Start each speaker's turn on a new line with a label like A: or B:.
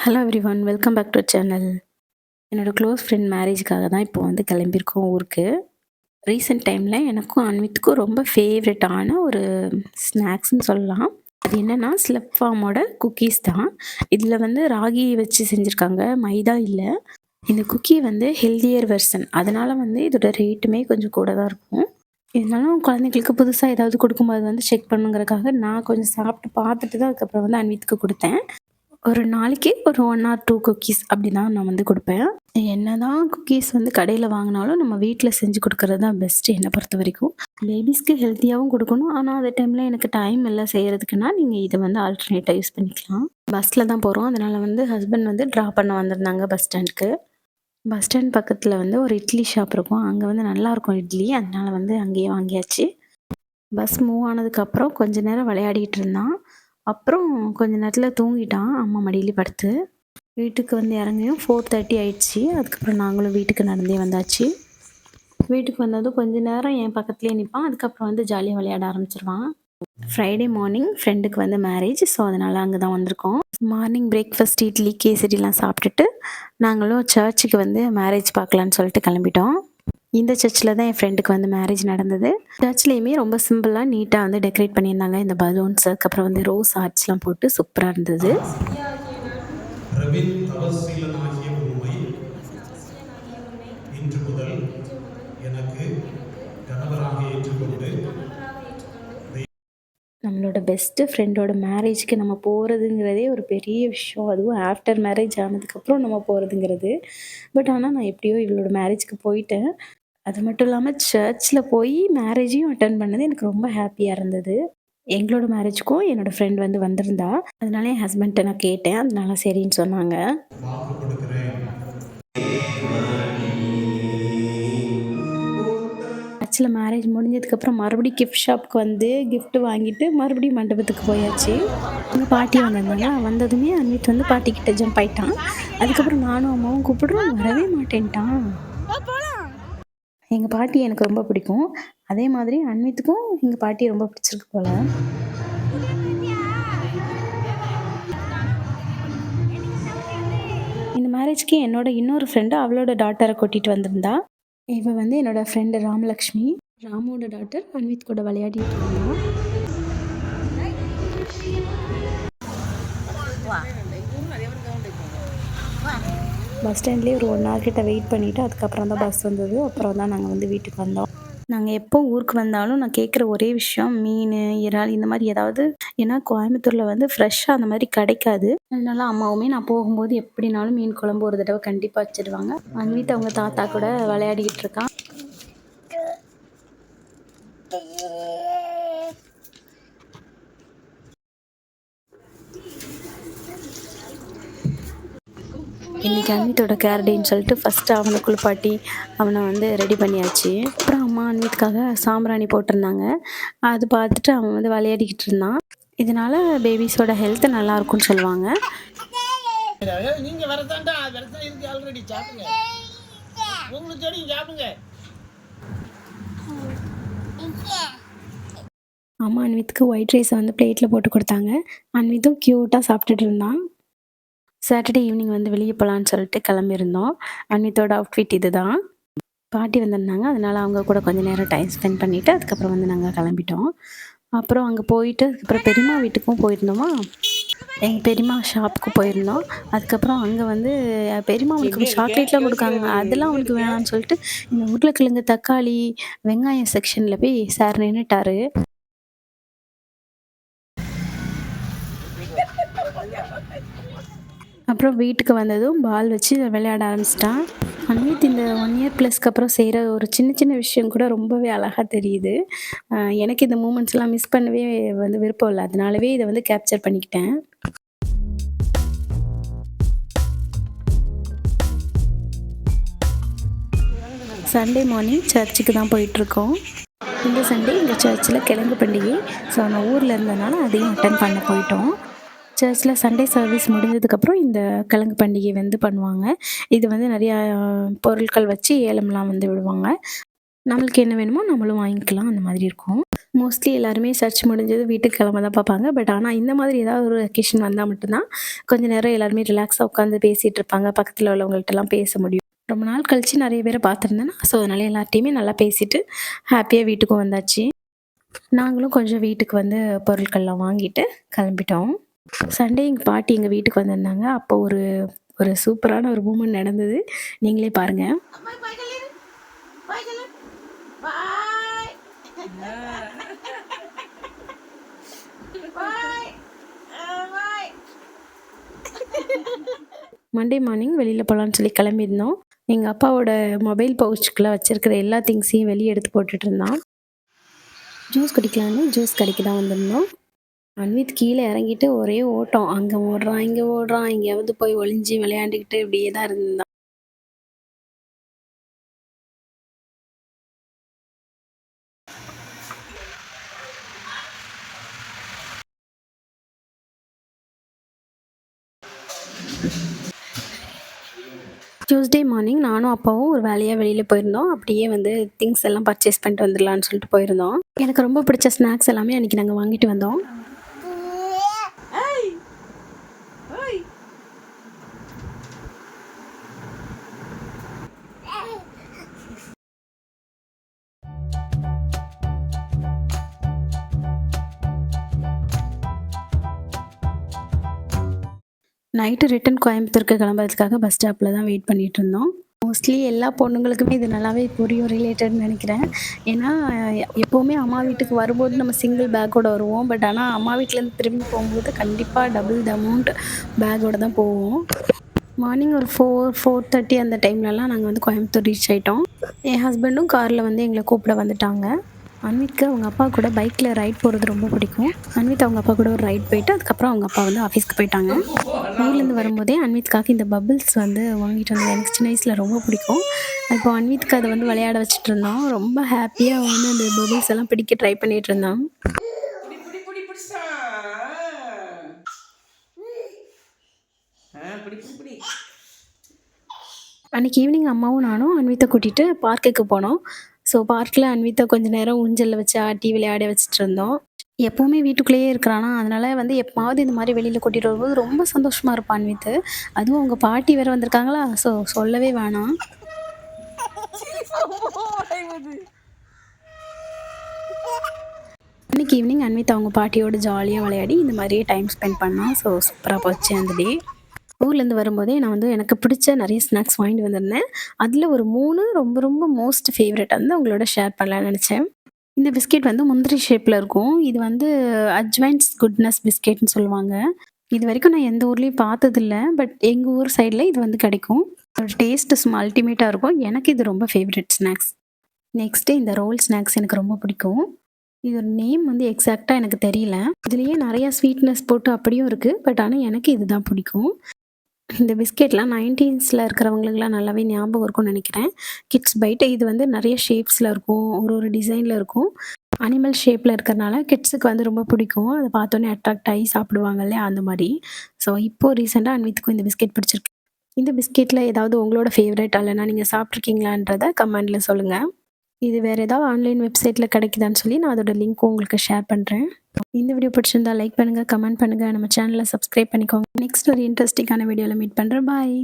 A: Hello everyone, welcome back to channel. என்னோட close friend மேரேஜ்க்காக தான் இப்போ வந்து கிளம்பியிருக்கோம் ஊருக்கு. ரீசெண்ட் டைமில் எனக்கும் அன்வித்துக்கும் ரொம்ப ஃபேவரட்டான ஒரு ஸ்நாக்ஸ்ன்னு சொல்லலாம். அது என்னன்னா ஸ்லப் ஃபார்மோட குக்கீஸ் தான். இதில் வந்து ராகி வச்சு செஞ்சுருக்காங்க, மைதா இல்லை. இந்த குக்கி வந்து ஹெல்தியர் வெர்ஷன், அதனால வந்து இதோட ரேட்டுமே கொஞ்சம் கூட தான் இருக்கும். இருந்தாலும் குழந்தைங்களுக்கு புதுசாக ஏதாவது கொடுக்கும்போது வந்து செக் பண்ணுங்கிறதுக்காக நான் கொஞ்சம் சாப்பிட்டு பார்த்துட்டு தான் அதுக்கப்புறம் வந்து அன்வித்துக்கு கொடுத்தேன். ஒரு நாளைக்கு ஒரு 1 ஆர் 2 குக்கீஸ் அப்படி தான் நான் வந்து குடுப்பேன். என்னதான் குக்கீஸ் வந்து கடையில வாங்குனாலும், நம்ம வீட்ல செஞ்சு குடுக்குறது தான் பெஸ்ட்டு என்ன பொறுத்தவரைக்கும். பேபிஸ்க்கு ஹெல்த்தியாவும் குடுக்கணும். ஆனா, அந்த டைம்ல எனக்கு டைம் இல்ல செய்றதுக்குன்னா, நீங்க இத வந்து ஆல்டர்னேட்டா யூஸ் பண்ணிக்கலாம். பஸ்ல தான் போறோம். அதனால வந்து ஹஸ்பண்ட் வந்து ட்ராப் பண்ண வந்திருந்தாங்க பஸ் ஸ்டாண்டுக்கு. பஸ் ஸ்டாண்ட் பக்கத்துல வந்து ஒரு இட்லி ஷாப் இருக்கும். அங்க வந்து நல்லாருக்கும் இட்லி. அதனால வந்து அங்கேயே வாங்கியாச்சு. பஸ் மூவ் ஆனதுக்கப்புறம் கொஞ்ச நேரம் விளையாடிட்டு இருந்தான். அப்புறம் கொஞ்ச நேரத்துல தூங்கிட்டான் அம்மா மடியிலே படுத்து. வீட்டுக்கு வந்து இறங்கியும் 4:30 ஆயிடுச்சு. அதுக்கப்புறம் நாங்களும் வீட்டுக்கு நடந்தே வந்தாச்சு. வீட்டுக்கு வந்ததும் கொஞ்ச நேரம் என் பக்கத்துலேயே நிற்பான். அதுக்கப்புறம் வந்து ஜாலியாக விளையாட ஆரம்பிச்சிருவான். ஃப்ரைடே மார்னிங் ஃப்ரெண்டுக்கு வந்து மேரேஜ். ஸோ அதனால் அங்கே தான் வந்திருக்கோம். மார்னிங் பிரேக்ஃபாஸ்ட் இட்லி கேசரிலாம் சாப்பிட்டுட்டு நாங்களும் சர்ச்சுக்கு வந்து மேரேஜ் பார்க்கலான்னு சொல்லிட்டு கிளம்பிட்டோம். இந்த சர்ச்சில் தான் என் ஃப்ரெண்டுக்கு வந்து மேரேஜ் நடந்தது. சர்ச்லேயுமே ரொம்ப சிம்பிளாக நீட்டாக வந்து டெக்கரேட் பண்ணியிருந்தாங்க. இந்த பலூன்ஸ், அதுக்கப்புறம் வந்து ரோஸ் ஆர்ட்ஸ்லாம் போட்டு சூப்பராக இருந்தது.
B: பிரவின் தவசீலனாகிய உம்மை இன்று முதல் எனக்கு கணவராக ஏற்றுக்கொண்டு
A: நம்மளோட பெஸ்ட்டு ஃப்ரெண்டோட மேரேஜ்க்கு நம்ம போகிறதுங்கிறதே ஒரு பெரிய விஷயம். அதுவும் ஆஃப்டர் மேரேஜ் ஆனதுக்கப்புறம் நம்ம போகிறதுங்கிறது. பட் ஆனால் நான் எப்படியோ இவளோட மேரேஜ்க்கு போயிட்டேன். அது மட்டும் இல்லாமல் சர்ச்சில் போய் மேரேஜையும் அட்டன் பண்ணது எனக்கு ரொம்ப ஹாப்பியாக இருந்தது. எங்களோட மேரேஜ்க்கும் என்னோட ஃப்ரெண்ட் வந்து வந்திருந்தா. அதனால என் ஹஸ்பண்ட்ட நான் கேட்டேன். அதனால சரின்னு சொன்னாங்க.
B: வாக்கு கொடுக்கிறேன்.
A: சர்ச்சில் மேரேஜ் முடிஞ்சதுக்கப்புறம் மறுபடியும் கிஃப்ட் ஷாப்புக்கு வந்து கிஃப்ட் வாங்கிட்டு மறுபடியும் மண்டபத்துக்கு போயாச்சு. எங்கள் பாட்டி வந்திருந்தாங்க. வந்ததுமே அன்வித் வந்து பாட்டிக்கிட்ட ஜம்ப் ஆயிட்டான். அதுக்கப்புறம் நானும் அம்மாவும் கூப்பிடுறோம், வரவே மாட்டேன்ட்டான். எங்கள் பாட்டி எனக்கு ரொம்ப பிடிக்கும். அதே மாதிரி அன்வித்துக்கும் எங்கள் பாட்டியை ரொம்ப பிடிச்சிருக்கு போல. இந்த மேரேஜ்க்கு என்னோட இன்னொரு ஃப்ரெண்டு அவளோட டாட்டரை கூட்டிட்டு வந்திருந்தா. இவ வந்து என்னோட ஃப்ரெண்டு ராமலக்ஷ்மி. ராமோட டாட்டர் அன்வித் கூட விளையாடிட்டு இருந்தா. பஸ் ஸ்டாண்ட்லேயே ஒரு 1 ஹவர் கிட்ட வெயிட் பண்ணிவிட்டு அதுக்கப்புறம் தான் பஸ் வந்தது. அப்புறம் தான் நாங்கள் வந்து வீட்டுக்கு வந்தோம். நாங்கள் எப்போ ஊருக்கு வந்தாலும் நான் கேட்குற ஒரே விஷயம் மீன், இறால் இந்த மாதிரி ஏதாவது. ஏன்னா கோயம்புத்தூரில் வந்து ஃப்ரெஷ்ஷாக அந்த மாதிரி கிடைக்காது. அதனால அம்மாவுமே நான் போகும்போது எப்படினாலும் மீன் குழம்பு ஒரு தடவை கண்டிப்பாக வச்சிடுவாங்க. அன்வித் அவங்க தாத்தா கூட விளையாடிக்கிட்டு இருக்கான். இன்றைக்கி அன்வித்தோட கேர் டேன்னு சொல்லிட்டு ஃபஸ்ட்டு அவனை குளிப்பாட்டி அவனை வந்து ரெடி பண்ணியாச்சு. அப்புறம் அம்மா அன்வித்துக்காக சாம்பிராணி போட்டிருந்தாங்க. அது பார்த்துட்டு அவன் வந்து விளையாடிக்கிட்டு இருந்தான். இதனால பேபிஸோட ஹெல்த் நல்லா இருக்கும்னு சொல்லுவாங்க. அம்மா அன்வித்துக்கு ஒயிட் ரைஸை வந்து பிளேட்டில் போட்டு கொடுத்தாங்க. அன்வித்தும் க்யூட்டாக சாப்பிட்டுட்டு இருந்தான். சாட்டர்டே ஈவினிங் வந்து வெளியே போகலான்னு சொல்லிட்டு கிளம்பியிருந்தோம். அன்வித்தோட அவுட்ஃபிட் இது தான். பாட்டி வந்திருந்தாங்க. அதனால அவங்க கூட கொஞ்சம் நேரம் டைம் ஸ்பெண்ட் பண்ணிவிட்டு அதுக்கப்புறம் வந்து நாங்கள் கிளம்பிட்டோம். அப்புறம் அங்கே போயிட்டு அதுக்கப்புறம் பெரியம்மா வீட்டுக்கும் போயிருந்தோமா. எங்கள் பெரியம்மா ஷாப்புக்கு போயிருந்தோம். அதுக்கப்புறம் அங்கே வந்து பெரியம்மா அவனுக்கு சாக்லேட்லாம் கொடுக்காங்க. அதெல்லாம் அவனுக்கு வேணான்னு சொல்லிட்டு இந்த உருளைக்கிழங்கு, தக்காளி, வெங்காயம் செக்ஷனில் போய் சார் நின்றுட்டாரு. அப்புறம் வீட்டுக்கு வந்ததும் பால் வச்சு விளையாட ஆரம்பிச்சிட்டான். அன்வித் இந்த 1 இயர் ப்ளஸ்க்கு அப்புறம் செய்கிற ஒரு சின்ன சின்ன விஷயம் கூட ரொம்பவே அழகாக தெரியுது. எனக்கு இந்த மூமெண்ட்ஸ்லாம் மிஸ் பண்ணவே வந்து விருப்பம் இல்லை. அதனாலவே இதை வந்து கேப்சர் பண்ணிக்கிட்டேன். சண்டே மார்னிங் சர்ச்சுக்கு தான் போயிட்டுருக்கோம். இந்த சண்டே எங்கள் சர்ச்சில் கிழங்கு பண்டிகை. ஸோ நான் ஊரில் இருந்ததுனால அதையும் அட்டன் பண்ண போயிட்டோம். சர்ச்சில் சண்டே சர்வீஸ் முடிஞ்சதுக்கப்புறம் இந்த கிழங்கு பண்டிகை வந்து பண்ணுவாங்க. இது வந்து நிறையா பொருட்கள் வச்சு ஏலம்லாம் வந்து விடுவாங்க. நம்மளுக்கு என்ன வேணுமோ நம்மளும் வாங்கிக்கலாம் அந்த மாதிரி இருக்கும். மோஸ்ட்லி எல்லாருமே சர்ச் முடிஞ்சது வீட்டுக்கு கிளம்ப தான் பார்ப்பாங்க. பட் ஆனா இந்த மாதிரி ஏதாவது ஒரு அக்கேஷன் வந்தா மட்டும் தான் கொஞ்ச நேரம் எல்லாருமே ரிலாக்ஸா உட்காந்து பேசிட்டு இருப்பாங்க. பக்கத்துல உள்ளவங்கள்ட்டலாம் பேச முடியும். ரொம்ப நாள் கழிச்சு நெறைய பேர பார்த்துருந்தேனா, ஸோ அதனால எல்லார்ட்டயுமே நல்லா பேசிட்டு ஹேப்பியா வீட்டுக்கும் வந்தாச்சு. நாங்களும் கொஞ்சம் வீட்டுக்கு வந்து பொருட்கள்லாம் வாங்கிட்டு கிளம்பிட்டோம். சண்டே எங்க பாட்டி எங்க வீட்டுக்கு வந்திருந்தாங்க. அப்போ ஒரு ஒரு சூப்பரான ஒரு மூமெண்ட் நடந்தது. நீங்களே பாருங்க.
C: அம்மாய் பாய் சொல்லிரு. பாய் சொல்லு. பாய். பாய். பாய்.
A: மண்டே மார்னிங் வெளியில போலான்னு சொல்லி கிளம்பியிருந்தோம். எங்க அப்பாவோட மொபைல் பவுச்சுக்குள்ள வச்சிருக்கிற எல்லா திங்ஸையும் வெளிய எடுத்து போட்டுட்டு இருந்தான். ஜூஸ் குடிக்கலான்னு ஜூஸ் கடைக்கு தான் வந்திருந்தோம். அன்வித் கீழ இறங்கிட்டு ஒரே ஓட்டம். அங்க ஓடுறான், இங்க ஓடுறான். எங்கேயாவது போய் ஒளிஞ்சு விளையாண்டுக்கிட்டு இப்படியே தான் இருந்தான். டியூஸ்டே மார்னிங் நானும் அப்பாவும் ஒரு வேலையா வெளியில போயிருந்தோம். அப்படியே வந்து திங்ஸ் எல்லாம் பர்ச்சேஸ் பண்ணிட்டு வந்துடலான்னு சொல்லிட்டு போயிருந்தோம். எனக்கு ரொம்ப பிடிச்ச ஸ்நாக்ஸ் எல்லாமே அன்னைக்கு நாங்க வாங்கிட்டு வந்தோம்.
C: ஏய். ஓய்.
A: நைட்டு ரிட்டர்ன் கோயம்புத்தூருக்கு கிளம்புறதுக்காக பஸ் ஸ்டாப்ல தான் வெயிட் பண்ணிட்டு இருந்தோம். மோஸ்ட்லி எல்லா பொண்ணுங்களுக்குமே இது நல்லாவே புரியும் ரிலேட்டட்னு நினைக்கிறேன். ஏன்னா எப்போவுமே அம்மா வீட்டுக்கு வரும்போது நம்ம சிங்கிள் பேக்கோட வருவோம். பட் ஆனா அம்மா வீட்லேருந்து திரும்பி போகும்போது கண்டிப்பா டபுள் த அமௌண்ட் பேக்கோட தான் போவோம். மார்னிங் ஒரு 4:30 அந்த டைம்லலாம் நாங்க வந்து கோயம்புத்தூர் ரீச் ஆயிட்டோம். என் ஹஸ்பண்டும் கார்ல வந்து எங்கள கூப்பிட வந்துட்டாங்க. அன்வித்க்கு அவங்க அப்பா கூட பைக்ல ரைட் போறது ரொம்ப பிடிக்கும். அன்வித் அவங்க அப்பா கூட ஒரு ரைட் போயிட்டு, அதுக்கப்புறம் அவங்க அப்பா வந்து ஆஃபீஸ்க்கு போயிட்டாங்க. ஊர்லேருந்து வரும்போதே அன்வித்காக இந்த பபிள்ஸ் வந்து வாங்கிட்டு வந்தது. எனக்கு சின்ன வயசுல ரொம்ப பிடிக்கும். இப்போ அன்வித்க்கு அத வந்து விளையாட வச்சுட்டு இருந்தோம். ரொம்ப ஹேப்பியா வந்து அந்த பபிள்ஸ் எல்லாம் பிடிக்க ட்ரை பண்ணிட்டு இருந்தான்.
C: புடி புடி புடி புடிச்சான். புடி புடி புடி.
A: அன்னைக்கு ஈவினிங் அம்மாவும் நானும் அன்வித்த கூட்டிட்டு பார்க்குக்கு போனோம். ஸோ பார்க்ல அன்வித்த கொஞ்ச நேரம் ஊஞ்சல்ல வச்சு ஆட்டி விளையாட வச்சுட்டு இருந்தோம். எப்பவுமே வீட்டுக்குள்ளேயே இருக்கிறானா, அதனால வந்து எப்பமாவது இந்த மாரி வெளியில கூட்டிட்டு வரும்போது ரொம்ப சந்தோஷமா இருப்பான் அன்வித்து. அதுவும் அவங்க பாட்டி வேற வந்திருக்காங்களா, ஸோ சொல்லவே வேணாம். அன்னைக்கு ஈவினிங் அன்வித் அவங்க பாட்டியோட ஜாலியா விளையாடி இந்த மாதிரியே டைம் ஸ்பெண்ட் பண்ணான். ஸோ சூப்பரா போச்சு அந்த டே. ஊர்லேருந்து வரும்போதே நான் வந்து எனக்கு பிடிச்ச நிறைய ஸ்நாக்ஸ் வாங்கிட்டு வந்திருந்தேன். அதில ஒரு 3 ரொம்ப ரொம்ப மோஸ்ட் ஃபேவரைட் வந்து உங்களோட ஷேர் பண்ணலாம்னு நெனச்சேன். இந்த பிஸ்கெட் வந்து முந்திரி ஷேப்ல இருக்கும். இது வந்து அஜ்வைன்ஸ் குட்னஸ் பிஸ்கெட்ன்னு சொல்லுவாங்க. இதுவரைக்கும் நான் எந்த ஊர்லயும் பார்த்ததில்ல. பட் எங்க ஊர் சைடுல இது வந்து கிடைக்கும். அதோட டேஸ்ட் சும்மா அல்டிமேட்டா இருக்கும். எனக்கு இது ரொம்ப ஃபேவரைட் ஸ்நாக்ஸ். நெக்ஸ்ட்டு இந்த ரோல் ஸ்நாக்ஸ் எனக்கு ரொம்ப பிடிக்கும். இதோட நேம் வந்து எக்ஸாக்ட்டா எனக்கு தெரியல. இதுலயே நெறைய ஸ்வீட்னஸ் போட்டு அப்படியும் இருக்கு. பட் ஆனா எனக்கு இதுதான் பிடிக்கும். இந்த பிஸ்கெட்லாம் 90ஸ்ல இருக்கிறவங்களுக்குலாம் நல்லாவே ஞாபகம் இருக்கும்னு நெனைக்கிறேன். கிட்ஸ் பைட் இது வந்து நெறைய ஷேப்ஸ்ல இருக்கும். ஒரு ஒரு டிசைன்ல இருக்கும். அனிமல் ஷேப்ல இருக்கிறனால கிட்ஸுக்கு வந்து ரொம்ப பிடிக்கும். அத பார்த்தோனே அட்ராக்ட் ஆயி சாப்பிடுவாங்க இல்லையா? அந்த மாரி. ஸோ இப்போ ரீசென்ட்டா அன்வித்துக்கும் இந்த பிஸ்கெட் பிடிச்சிருக்கு. இந்த பிஸ்கெட்ல ஏதாவது உங்களோட ஃபேவரைட் இல்லன்னா நீங்க சாப்பிட்டுருக்கீங்களான்றத கமெண்ட்ல சொல்லுங்க. இது வேற ஏதாவது ஆன்லைன் வெப்சைட்ல கிடைக்குதான்னு சொல்லி நான் அதோட லிங்க்கும் உங்களுக்கு ஷேர் பண்றேன். இந்த வீடியோ பிடிச்சிருந்தா லைக் பண்ணுங்க, கமெண்ட் பண்ணுங்க. நம்ம சேனல சப்ஸ்கிரைப் பண்ணிக்கோங்க. நெக்ஸ்ட் ஒரு இன்ட்ரஸ்டிங்கான வீடியோல மீட் பண்றேன். பாய்.